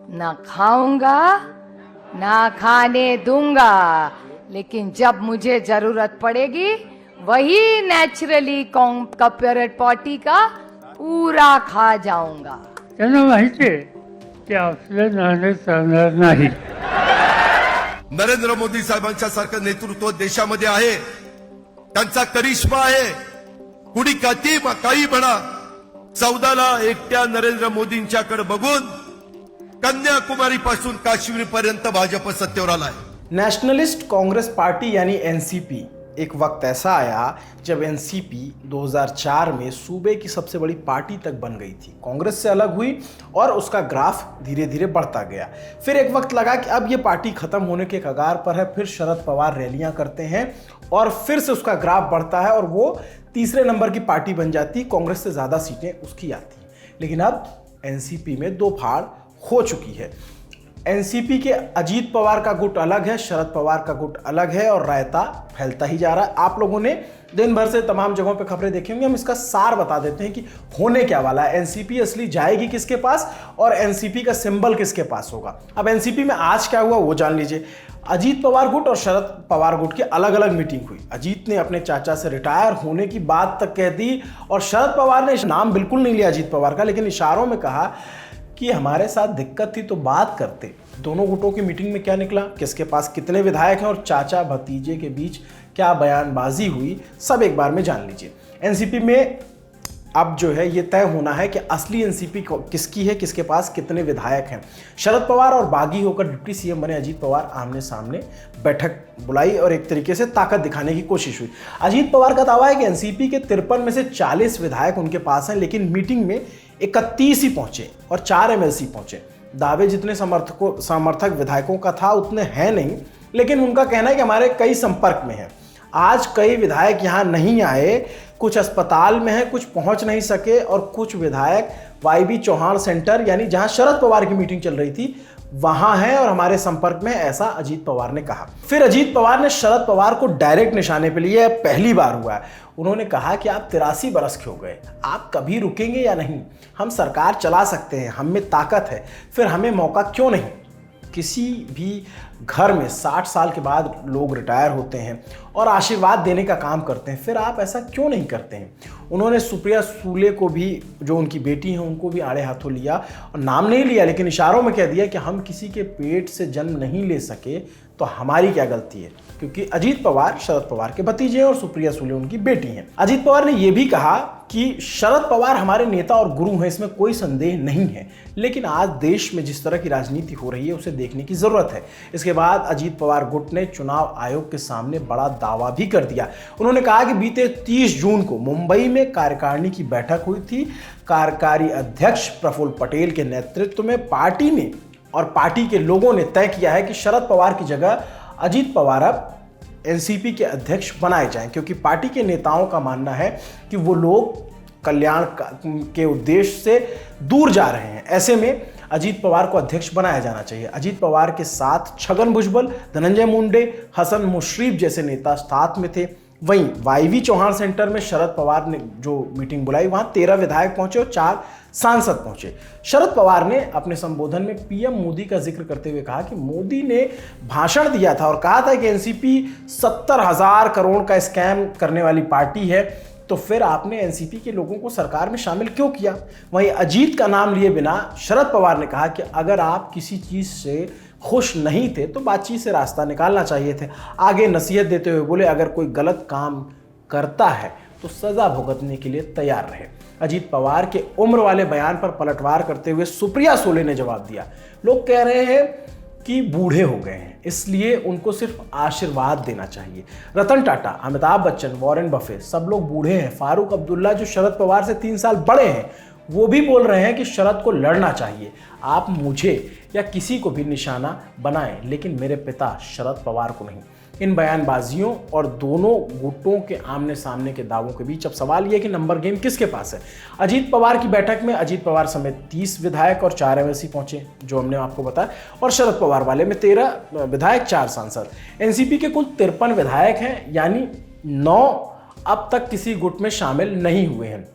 ना खाऊंगा ना खाने दूंगा, लेकिन जब मुझे जरूरत पड़ेगी वही नेचुरली कॉम्पेरेट पार्टी का पूरा खा जाऊंगा. त्यांना माहिती आहे की आपलं नाणं चालणार नाही. नरेंद्र मोदी साहेबांच्या सारखं नेतृत्व देशामध्ये आहे. त्यांचा करिश्मा आहे. कुणी काही म्हणा, 14ला एकट्या नरेंद्र मोदींच्याकडे बघून कन्याकुमारी पासून काश्मीर पर्यंत भाजप सत्तेवर आलाय. नेशनलिस्ट कांग्रेस पार्टी यानी एनसीपी, एक वक्त ऐसा आया जब एनसीपी 2004 में सूबे की सबसे बड़ी पार्टी तक बन गई थी. कांग्रेस से अलग हुई और उसका ग्राफ धीरे धीरे बढ़ता गया. फिर एक वक्त लगा कि अब ये पार्टी खत्म होने के कगार पर है. फिर शरद पवार रैलियां करते हैं और फिर से उसका ग्राफ बढ़ता है और वो तीसरे नंबर की पार्टी बन जाती. कांग्रेस से ज़्यादा सीटें उसकी आती. लेकिन अब एनसीपी में दो फाड़ हो चुकी है. एनसीपी के अजीत पवार का गुट अलग है, शरद पवार का गुट अलग है और रायता फैलता ही जा रहा है. आप लोगों ने दिन भर से तमाम जगहों पे खबरें देखी होंगी. हम इसका सार बता देते हैं कि होने क्या वाला है. एनसीपी असली जाएगी किसके पास और एनसीपी का सिंबल किसके पास होगा. अब एनसीपी में आज क्या हुआ वो जान लीजिए. अजीत पवार गुट और शरद पवार गुट की अलग अलग मीटिंग हुई. अजीत ने अपने चाचा से रिटायर होने की बात तक कह दी और शरद पवार ने नाम बिल्कुल नहीं लिया अजीत पवार का, लेकिन इशारों में कहा कि हमारे साथ दिक्कत थी तो बात करते. दोनों गुटों की मीटिंग में क्या निकला, किसके पास कितने विधायक हैं और चाचा भतीजे के बीच क्या बयानबाजी हुई, सब एक बार में जान लीजिए. एनसीपी में अब जो है ये तय होना है कि असली एनसीपी किसकी है, किसके पास कितने विधायक हैं. शरद पवार और बागी होकर डिप्टी सीएम बने अजीत पवार आमने सामने बैठक बुलाई और एक तरीके से ताकत दिखाने की कोशिश हुई. अजीत पवार का दावा है कि एनसीपी के 53 में से 40 विधायक उनके पास हैं, लेकिन मीटिंग में 31 ही पहुंचे और 4 एमएलसी पहुंचे. दावे जितने समर्थक विधायकों का था उतने हैं नहीं, लेकिन उनका कहना है कि हमारे कई संपर्क में हैं. आज कई विधायक यहाँ नहीं आए, कुछ अस्पताल में हैं, कुछ पहुंच नहीं सके और कुछ विधायक वाईबी चौहान सेंटर यानी जहां शरद पवार की मीटिंग चल रही थी वहां हैं और हमारे संपर्क में, ऐसा अजीत पवार ने कहा. फिर अजीत पवार ने शरद पवार को डायरेक्ट निशाने पे लिया. पहली बार हुआ है. उन्होंने कहा कि आप 83 बरस के हो गए, आप कभी रुकेंगे या नहीं. हम सरकार चला सकते हैं, हम में ताकत है, फिर हमें मौका क्यों नहीं. किसी भी घर में 60 साल के बाद लोग रिटायर होते हैं और आशीर्वाद देने का काम करते हैं, फिर आप ऐसा क्यों नहीं करते हैं. उन्होंने सुप्रिया सूले को भी, जो उनकी बेटी हैं, उनको भी आड़े हाथों लिया और नाम नहीं लिया, लेकिन इशारों में कह दिया कि हम किसी के पेट से जन्म नहीं ले सके तो हमारी क्या गलती है, क्योंकि अजीत पवार शरद पवार के भतीजे हैं और सुप्रिया सूले उनकी बेटी हैं. अजीत पवार ने यह भी कहा कि शरद पवार हमारे नेता और गुरु हैं, इसमें कोई संदेह नहीं है, लेकिन आज देश में जिस तरह की राजनीति हो रही है उसे देखने की जरूरत है. इसके बाद अजीत पवार गुट ने चुनाव आयोग के सामने बड़ा दावा भी कर दिया. उन्होंने कहा कि बीते 30 जून को मुंबई में कार्यकारिणी की बैठक हुई थी. कार्यकारी अध्यक्ष प्रफुल्ल पटेल के नेतृत्व में पार्टी ने और पार्टी के लोगों ने तय किया है कि शरद पवार की जगह अजीत पवार अब एनसीपी के अध्यक्ष बनाए जाएं, क्योंकि पार्टी के नेताओं का मानना है कि वो लोग कल्याण के उद्देश्य से दूर जा रहे हैं. ऐसे में अजीत पवार को अध्यक्ष बनाया जाना चाहिए. अजीत पवार के साथ छगन भुजबल, धनंजय मुंडे, हसन मुश्रीफ जैसे नेता साथ में थे. वहीं वाईवी चौहान सेंटर में शरद पवार ने जो मीटिंग बुलाई वहां 13 विधायक पहुंचे और 4 सांसद पहुंचे. शरद पवार ने अपने संबोधन में पीएम मोदी का जिक्र करते हुए कहा कि मोदी ने भाषण दिया था और कहा था कि एनसीपी 70,000 करोड़ का स्कैम करने वाली पार्टी है, तो फिर आपने एनसीपी के लोगों को सरकार में शामिल क्यों किया. वहीं अजीत का नाम लिए बिना शरद पवार ने कहा कि अगर आप किसी चीज से खुश नहीं थे तो बातचीत से रास्ता निकालना चाहिए थे. आगे नसीहत देते हुए बोले अगर कोई गलत काम करता है तो सजा भुगतने के लिए तैयार रहे. अजीत पवार के उम्र वाले बयान पर पलटवार करते हुए सुप्रिया सूले ने जवाब दिया. लोग कह रहे हैं कि बूढ़े हो गए हैं, इसलिए उनको सिर्फ आशीर्वाद देना चाहिए. रतन टाटा, अमिताभ बच्चन, वॉरेन बफे, सब लोग बूढ़े हैं. फारूक अब्दुल्ला जो शरद पवार से 3 साल बड़े हैं वो भी बोल रहे हैं कि शरद को लड़ना चाहिए. आप मुझे या किसी को भी निशाना बनाएं, लेकिन मेरे पिता शरद पवार को नहीं. इन बयानबाजियों और दोनों गुटों के आमने सामने के दावों के बीच अब सवाल यह कि नंबर गेम किसके पास है. अजीत पवार की बैठक में अजीत पवार समेत 30 विधायक और 4 एमएलसी पहुंचे, जो हमने आपको बताया, और शरद पवार वाले में 13 विधायक 4 सांसद. एनसीपी के कुल 53 विधायक हैं, यानी 9 अब तक किसी गुट में शामिल नहीं हुए हैं.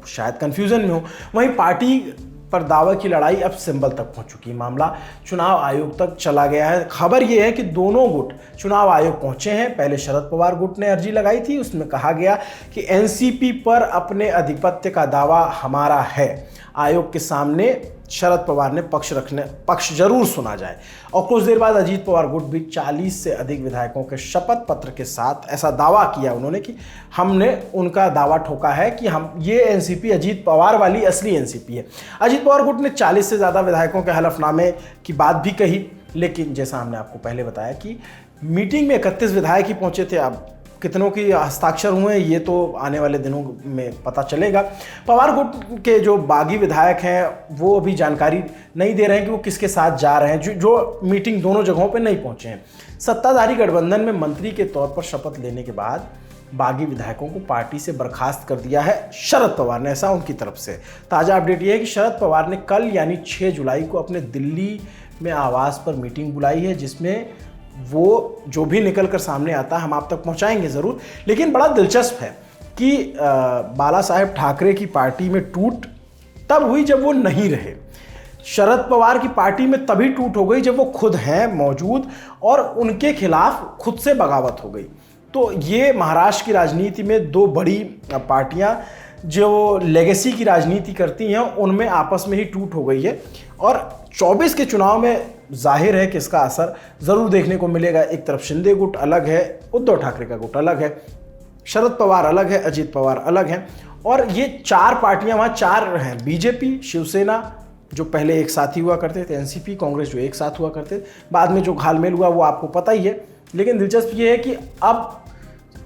शायद कंफ्यूजन में हो. वहीं पार्टी पर दावा की लड़ाई अब सिंबल तक पहुंच चुकी है। मामला चुनाव आयोग तक चला गया है। खबर यह है कि दोनों गुट चुनाव आयोग पहुंचे हैं। पहले शरद पवार गुट ने अर्जी लगाई थी, उसमें कहा गया कि एनसीपी पर अपने आधिपत्य का दावा हमारा है। आयोग के सामने शरद पवार ने पक्ष जरूर सुना जाए। और कुछ देर बाद अजीत पवार गुट भी 40 से अधिक विधायकों के शपथ पत्र के साथ ऐसा दावा किया उन्होंने कि हमने उनका दावा ठोका है कि हम ये एनसीपी अजीत पवार वाली असली एनसीपी है। अजीत पवार गुट ने 40 से ज़्यादा विधायकों के हलफनामे की बात भी कही, लेकिन जैसा हमने आपको पहले बताया कि मीटिंग में 31 विधायक ही पहुंचे थे। अब कितनों की हस्ताक्षर हुए ये तो आने वाले दिनों में पता चलेगा। पवार गुट के जो बागी विधायक हैं वो अभी जानकारी नहीं दे रहे हैं कि वो किसके साथ जा रहे हैं, जो मीटिंग दोनों जगहों पे नहीं पहुंचे हैं। सत्ताधारी गठबंधन में मंत्री के तौर पर शपथ लेने के बाद बागी विधायकों को पार्टी से बर्खास्त कर दिया है शरद पवार ने, ऐसा उनकी तरफ से। ताज़ा अपडेट ये है कि शरद पवार ने कल यानी 6 जुलाई को अपने दिल्ली में आवास पर मीटिंग बुलाई है, जिसमें वो जो भी निकल कर सामने आता है हम आप तक पहुंचाएंगे ज़रूर। लेकिन बड़ा दिलचस्प है कि बाला साहेब ठाकरे की पार्टी में टूट तब हुई जब वो नहीं रहे। शरद पवार की पार्टी में तभी टूट हो गई जब वो खुद हैं मौजूद और उनके खिलाफ खुद से बगावत हो गई। तो ये महाराष्ट्र की राजनीति में दो बड़ी पार्टियां जो लेगेसी की राजनीति करती हैं उनमें आपस में ही टूट हो गई है। और 24 के चुनाव में जाहिर है कि इसका असर ज़रूर देखने को मिलेगा। एक तरफ शिंदे गुट अलग है, उद्धव ठाकरे का गुट अलग है, शरद पवार अलग है, अजीत पवार अलग हैं। और ये 4 पार्टियां वहाँ 4 हैं, बीजेपी, शिवसेना जो पहले एक साथ ही हुआ करते थे, एनसीपी, कांग्रेस जो एक साथ हुआ करते थे, बाद में जो घालमेल हुआ वो आपको पता ही है। लेकिन दिलचस्प ये है कि अब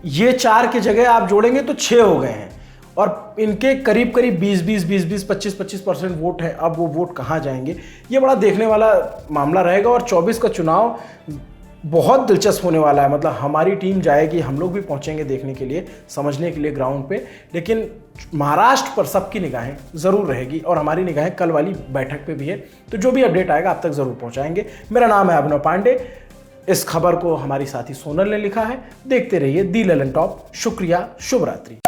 ये 4 की जगह आप जोड़ेंगे तो 6 हो गए हैं और इनके करीब करीब 20-20, 20-20, 25-25% वोट है। अब वो वोट कहाँ जाएंगे, ये बड़ा देखने वाला मामला रहेगा। और 24 का चुनाव बहुत दिलचस्प होने वाला है। मतलब हमारी टीम जाएगी, हम लोग भी पहुँचेंगे देखने के लिए, समझने के लिए ग्राउंड पे। लेकिन महाराष्ट्र पर सबकी निगाहें ज़रूर रहेगी और हमारी निगाहें कल वाली बैठक पे भी है। तो जो भी अपडेट आएगा आप तक ज़रूर पहुँचाएंगे। मेरा नाम है अभिनव पांडे। इस खबर को हमारी साथी सोनल ने लिखा है। देखते रहिए दी ललन टॉप। शुक्रिया, शुभ रात्रि।